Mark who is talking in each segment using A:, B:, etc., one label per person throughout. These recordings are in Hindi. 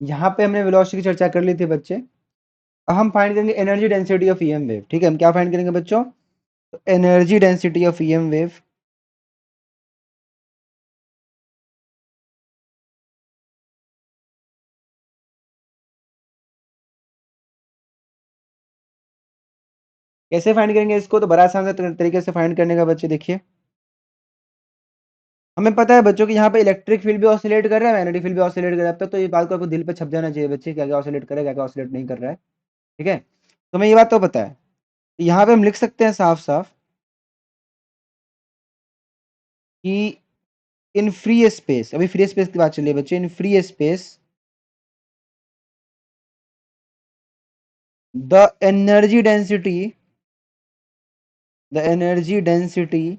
A: यहाँ पे हमने वेलोसिटी की चर्चा कर ली थी बच्चे। अब हम फाइंड करेंगे energy density of EM wave. ठीक है, हम क्या फाइंड करेंगे बच्चों? Energy density of EM wave. कैसे फाइंड करेंगे इसको? तो बड़ा आसान से तरीके से फाइंड करने का बच्चे देखिए। हमें पता है बच्चों कि यहाँ पे इलेक्ट्रिक फील्ड भी ऑसिलेट कर रहा है, मैग्नेटिक फील्ड भी ऑसिलेट कर रहा है। अब तक तो ये बात को आपको दिल पे छप जाना चाहिए बच्चे, क्या क्या ऑसिलेट कर रहा है, क्या क्या ऑसिलेट नहीं कर रहा है। ठीक है, तो हमें ये बात तो पता है। यहाँ पे हम लिख सकते हैं साफ साफ कि इन फ्री स्पेस, अभी फ्री स्पेस की बात चलिए बच्चे, in free space the energy density, the energy density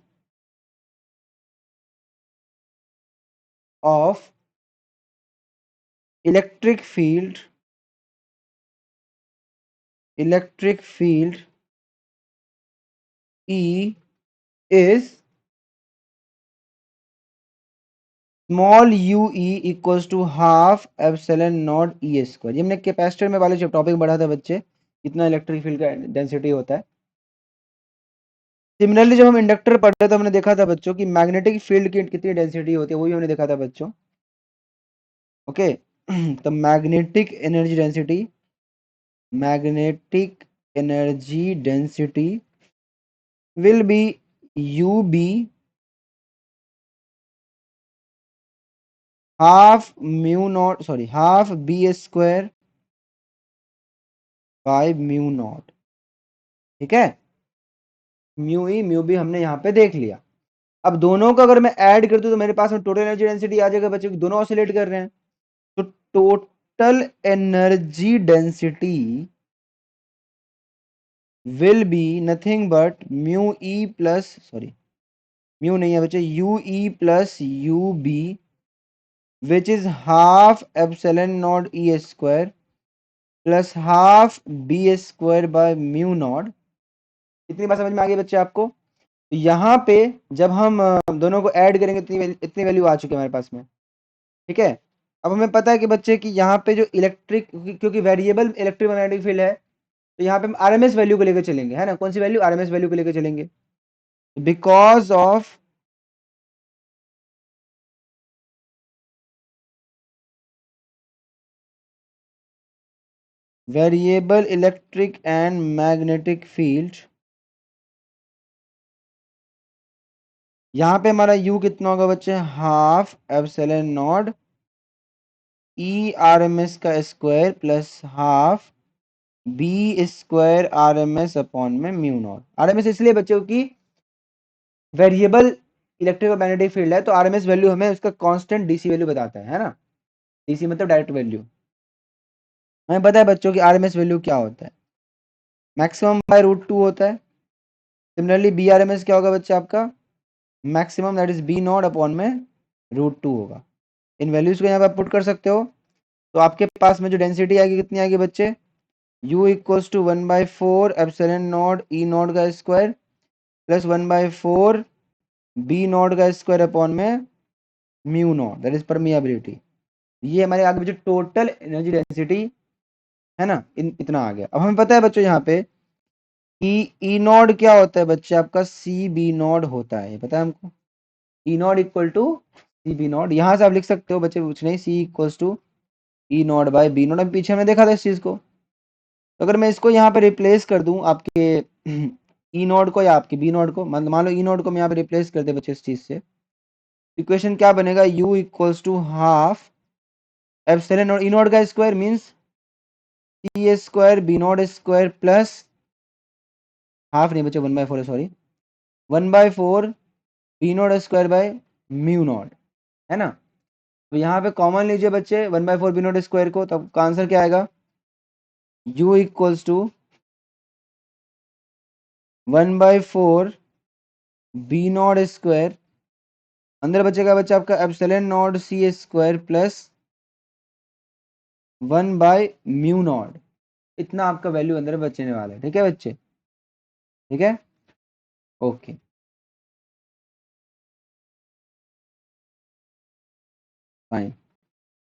A: of electric field, electric field E is small u E equals to half epsilon naught E square. ये हमने कैपेसिटर में वाले जब टॉपिक बढ़ा था बच्चे, कितना इलेक्ट्रिक फील्ड का डेंसिटी होता है। सिमिलरली जब हम इंडक्टर पढ़ते तो हमने देखा था बच्चों कि मैग्नेटिक फील्ड की कितनी डेंसिटी होती है, वही हमने देखा था बच्चों। ओके, तो magnetic energy density, magnetic energy density will be U B half mu naught, sorry half B square by mu naught. ठीक है, म्यू ई म्यू बी हमने यहाँ पे देख लिया। अब दोनों को अगर मैं ऐड कर दूं तो मेरे पास में टोटल एनर्जी डेंसिटी आ जाएगा बच्चों, दोनों ऑसिलेट कर रहे हैं। तो total energy density will be nothing but mu E plus, sorry mu नहीं है बच्चे, U E plus U B which is half epsilon naught E square plus half B square by mu naught. इतनी बात समझ में आ गई बच्चे आपको? तो यहाँ पे जब हम दोनों को ऐड करेंगे इतनी वैल्यू आ चुकी है हमारे पास में। ठीक है, अब हमें पता है कि बच्चे कि यहाँ पे जो इलेक्ट्रिक, क्योंकि वेरिएबल इलेक्ट्रिक मैग्नेटिक फील्ड है, तो यहाँ पे हम आरएमएस वैल्यू को लेकर चलेंगे, है ना? कौन सी वैल्यू? आरएमएस वैल्यू को लेकर चलेंगे। Because of variable electric and magnetic field, यहाँ पे हमारा यू कितना होगा बच्चे? Half epsilon naught E R M S का square plus half B square R M S upon में mu naught. R M S इसलिए बच्चों की वेरिएबल इलेक्ट्रिक और मैग्नेटिक फील्ड है, तो आरएमएस वैल्यू हमें उसका कांस्टेंट डीसी वैल्यू बताता है ना? डीसी मतलब डायरेक्ट वैल्यू। हमें पता है बच्चों की आरएमएस वैल्यू क्या होता है? मैक्सिमम बाय रूट टू होता है। Similarly B R M S क्या होगा बच्चे आपका? Maximum that is B naught upon में रूट टू होगा। इन वैल्यूज को यहाँ पे पुट कर सकते हो, तो आपके पास में जो डेंसिटी आएगी कितनी आएगी बच्चे? u equals to 1/4 epsilon naught E naught का स्क्वायर प्लस 1/4 बी नॉट का स्क्वायर अपॉन में mu naught, that is permeability. ये हमारे आगे बच्चे टोटल एनर्जी डेंसिटी है ना, इतना आ गया। अब हमें पता है बच्चों यहाँ पे कि ई नॉट क्या होता है बच्चे आपका? सी बी नॉट होता है, ये पता है हमको। E naught equal to C B naught, यहाँ से आप लिख सकते हो बच्चे, कुछ नहीं, C equals to E naught by B naught. अब पीछे हमने देखा था इस चीज को, तो अगर मैं इसको यहाँ पे रिप्लेस कर दूं आपके ई नॉट को या आपके बी नॉट को, मान लो ई नॉट को मैं यहाँ पे रिप्लेस कर दे बच्चे इस चीज से, इक्वेशन क्या बनेगा? U equals to half epsilon naught, E naught का square means C square B naught square plus half नहीं बचे 1/4 है, sorry 1/4 B naught square by mu naught, है ना? तो यहाँ पे कॉमन लीजिए बच्चे 1/4 बी नॉट स्क्वायर को, तब का आंसर क्या आएगा? u equals to 1/4 B naught square, अंदर बचेगा बच्चा आपका epsilon naught C square plus 1/म्यू नॉट। इतना आपका वैल्यू अंदर बचने वाला है। ठीक है बच्चे? ठीक है, ओके। फाइन।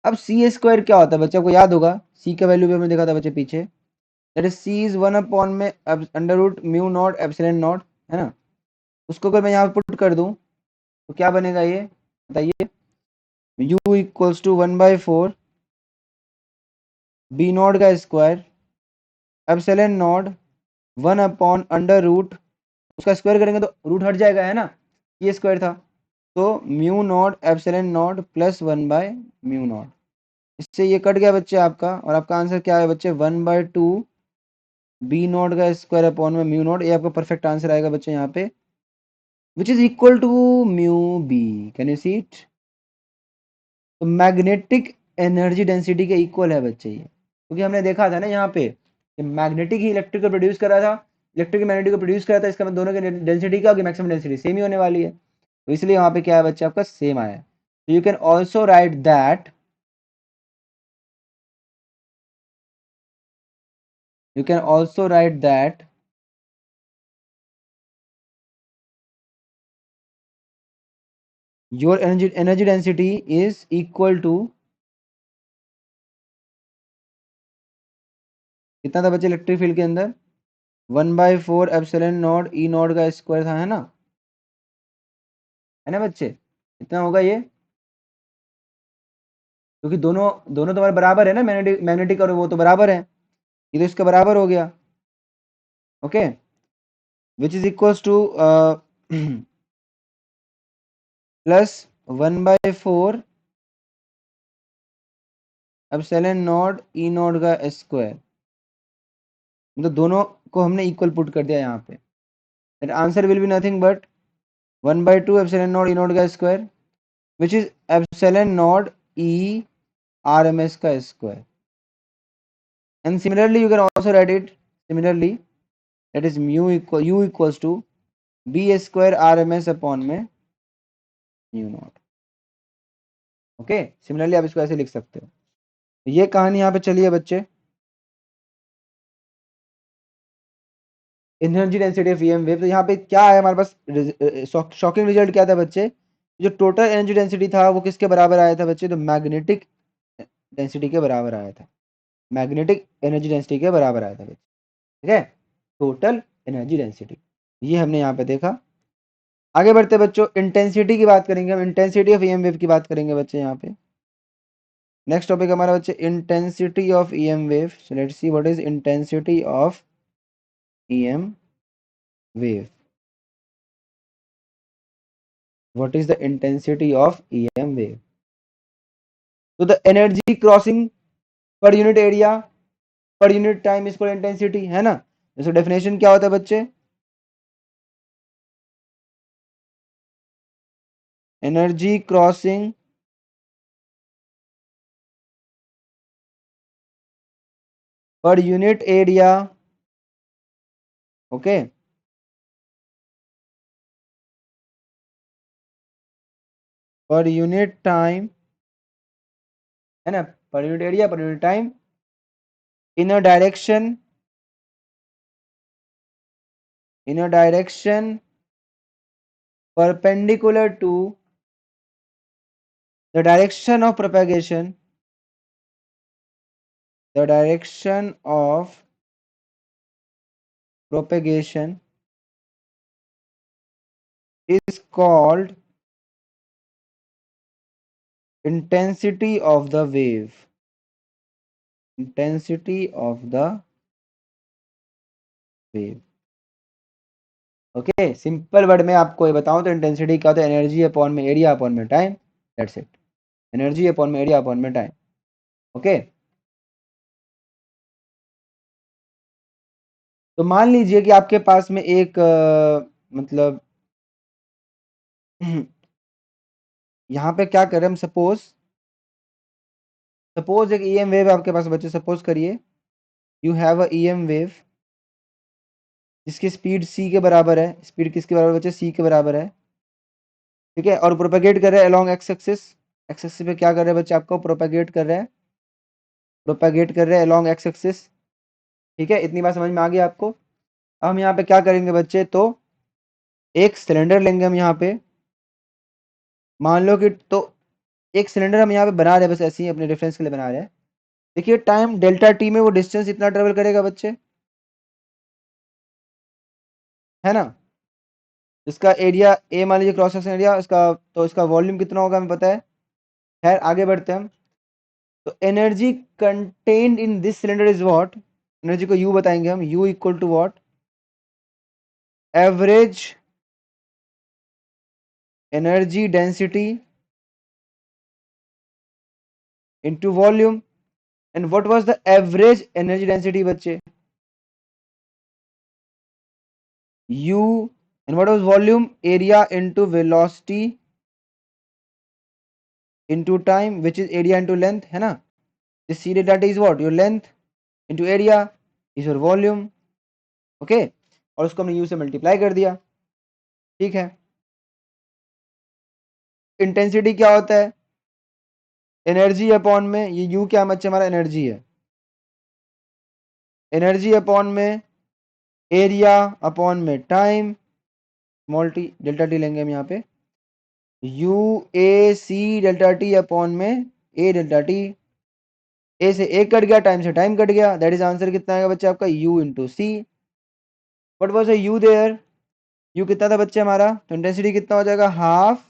A: अब सी स्क्वायर क्या होता है बच्चे, आपको याद होगा सी का वैल्यू भी हमने देखा था बच्चे पीछे, दैट इज सी इज 1 में under root mu not epsilon naught, है ना। उसको अगर मैं यहाँ पुट कर दूं तो क्या बनेगा ये बताइए, u equals to 1/4 B naught का स्क्वायर एप्सिलॉन नॉट 1/√, उसका स्क्वायर करेंगे तो रूट हट जाएगा, है ना, ये स्क्वायर था, तो mu not epsilon nought plus 1/म्यू नॉट, इससे ये कट गया बच्चे आपका, और आपका आंसर क्या है बच्चे 1/2 बी नॉट का स्क्वायर अपॉन में म्यू नॉट, ये आपका परफेक्ट आंसर आएगा बच्चे यहाँ पे, which is equal to mu B. Can you see it? तो मैग्नेटिक एनर्जी डेंसिटी के इक्वल है बच्चे ये, क्योंकि हमने देखा था ना यहाँ पे कि मैग्नेटिक ही इलेक्ट्रिक को प्रोड्यूस कर रहा था, इलेक्ट्रिक मैग्नेटिक को प्रोड्यूस कर रहा था, इसका मतलब दोनों की डेंसिटी क्या होगी, मैक्सिमम डेंसिटी सेम ही होने वाली है, तो इसलिए वहां पे क्या है बच्चे आपका सेम आया। तो you can also right that, you can also write that your energy density is equal to, कितना था बच्चे इलेक्ट्रिक फील्ड के अंदर, 1/4 एप्सिलॉन नॉट ई नॉट का स्क्वायर था, है ना बच्चे, इतना होगा ये, क्योंकि दोनों दोनों तुम्हारे बराबर है ना, मैग्नेटिक मैग्नेटिक और वो तो बराबर है, ये तो इसका बराबर हो गया, okay, which is equals two plus 1/4 epsilon naught E naught का स्क्वायर, मतलब दोनों को हमने इक्वल पुट कर दिया यहाँ पे, that answer will be nothing but 1/2 epsilon naught E naught का square, which is epsilon naught e RMS का square, and similarly you can also write it similarly, that is u equals to b square RMS upon में म्यू नॉट, ओके, सिमिलरली आप इसको ऐसे लिख सकते हो। ये कहानी यहाँ पे चली है बच्चे, energy density of EM wave. तो यहाँ पे क्या है हमारे पास, शॉकिंग रिजल्ट क्या था बच्चे, जो टोटल एनर्जी डेंसिटी था वो किसके बराबर आया था बच्चे, तो मैग्नेटिक डेंसिटी के बराबर आया था, मैग्नेटिक एनर्जी डेंसिटी के बराबर आया था बच्चे, ठीक है, टोटल एनर्जी डेंसिटी, ये हमने यहाँ पे देखा। आगे बढ़ते बच्चों, इंटेंसिटी की बात करेंगे हम, इंटेंसिटी ऑफ ईएम वेव की बात करेंगे बच्चे यहाँ पे। नेक्स्ट टॉपिक हमारा बच्चे intensity of EM wave. So let's see what is intensity of EM wave, what is the intensity of EM wave. तो the energy crossing per unit area per unit time is called intensity, है ना। इसका डेफिनेशन क्या होता है बच्चे, energy crossing per unit area, okay, per unit time, है ना, per unit area per unit time, in a direction, in a direction perpendicular to the direction of propagation, the direction of propagation is called intensity of the wave, intensity of the wave, okay. Simple word में आपको ये बताऊं तो इंटेंसिटी क्या होता है, एनर्जी अपॉन में एरिया अपॉन में time, that's it, energy upon में एरिया अपॉन में टाइम, ओके। तो मान लीजिए कि आपके पास में एक मतलब यहाँ पे क्या करें हम, सपोज एक ईएम वेव आपके पास बच्चे, सपोज करिए you have a EM wave जिसकी स्पीड c के बराबर है, स्पीड किसके बराबर बच्चे, c के बराबर है, ठीक है, और प्रोपेगेट कर रहे हैं along x axis, x axis पे क्या कर रहे हैं बच्चे, आपको प्रोपेगेट कर रहे हैं, प्रोपेगेट कर रहे हैं अलोंग एक्स एक्सिस, ठीक है, इतनी बात समझ में आ गई आपको। अब हम यहाँ पे क्या करेंगे बच्चे, तो एक सिलेंडर लेंगे हम यहाँ पे, मान लो कि, तो एक सिलेंडर हम यहाँ पे बना रहे हैं, बस ऐसे ही अपने रेफरेंस के लिए बना रहे हैं। देखिए टाइम डेल्टा टी में वो डिस्टेंस इतना ट्रेवल करेगा बच्चे, है ना। इसका एरिया ए मान लीजिए, क्रॉस सेक्शन एरिया इसका, तो इसका वॉल्यूम कितना होगा हमें पता है। खैर आगे बढ़ते हैं हम। तो energy contained in this cylinder is what, energy को यू बताएंगे हम, U equal to what, average energy density into volume. And what was the average energy density बच्चे, u, and what was volume, area into velocity into time, which is area into length, है ना। this c delta t is what, your length into area is your volume, okay। और उसको हमने u से मल्टीप्लाई कर दिया, ठीक है। इंटेंसिटी क्या होता है, एनर्जी अपॉन में, ये u क्या बच्चे हमारा एनर्जी है, एनर्जी अपॉन में एरिया अपॉन में time, small T delta T लेंगे हम यहाँ पे, U A C delta T upon में ए डेल्टा टी, ए से ए कट गया, टाइम से टाइम कट गया, दैट इज आंसर कितना आएगा बच्चे आपका, u into C. What was U there, U कितना था बच्चे हमारा, तो इंटेंसिटी कितना हो जाएगा, half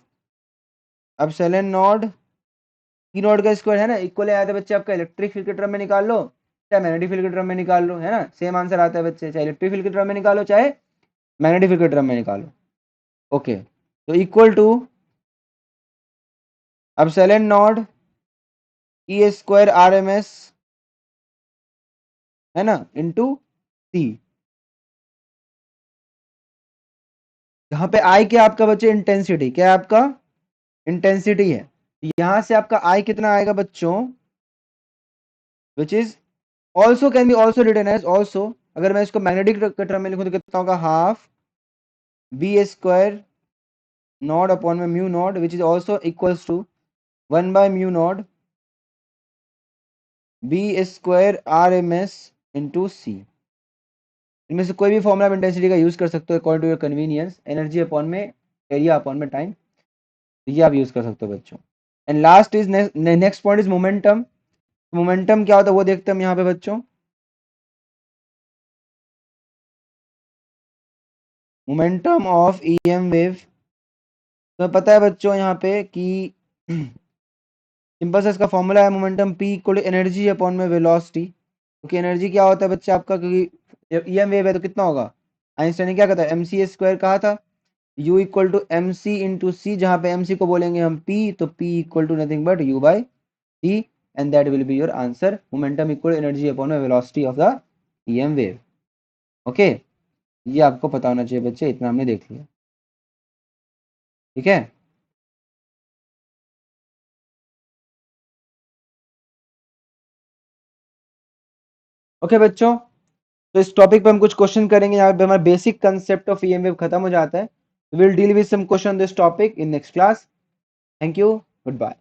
A: epsilon naught E naught का स्क्वायर, है ना। इक्वल आया था बच्चे आपका, इलेक्ट्रिक फील्ड के टर्म में निकाल लो चाहे मैग्नेटिक फील्ड के टर्म में निकाल लो, है ना, सेम आंसर आता है बच्चे, चाहे इलेक्ट्रिक फील्ड के टर्म में निकालो चाहे मैग्नेटिक फील्ड के टर्म में निकालो, ओके। तो equal to epsilon naught E square R M S, है ना, इंटू सी। यहाँ पे आई क्या आपका बच्चे, इंटेंसिटी, क्या है आपका, इंटेंसिटी है। यहां से आपका आई कितना आएगा बच्चों, which is also can be also written as also, अगर मैं इसको मैग्नेटिक टर्म में लिखूं तो कितना होगा, half B square nought upon में mu nought, which is also equals to 1/μ0 B square R M S into C. इनमें से कोई भी फॉर्मूला ऑफ इंटेंसिटी का यूज कर सकते हो according to your convenience, energy upon में एरिया अपॉन में टाइम, ये आप यूज कर सकते हो बच्चों। And last is next point is momentum. Momentum क्या होता है वो देखते हैं हम यहाँ पे बच्चों। मोमेंटम ऑफ ईएम वेव, तो पता है बच्चों यहाँ पे कि सिंपल सा इसका फॉर्मूला है, momentum p equal to energy upon में वेलोसिटी, क्योंकि एनर्जी क्या होता है बच्चे आपका, क्योंकि ईएम वेव है तो कितना होगा, आइंस्टाइन ने क्या कहता है, mc स्क्वायर कहा था, u equal to M C into C, जहाँ पे mc को बोलेंगे हम p, तो p equal to nothing but u by c, and that will be your answer, momentum equal energy upon में velocity of the EM wave, okay. ये आपको पता होना चाहिए बच्चे, इतना हमने देख लिया, ठीक है। ओके बच्चों, तो इस टॉपिक पे हम कुछ क्वेश्चन करेंगे, यहाँ पे हमारा basic concept of EM wave खत्म हो जाता है। Will deal with some question this topic in next class. Thank you, good bye.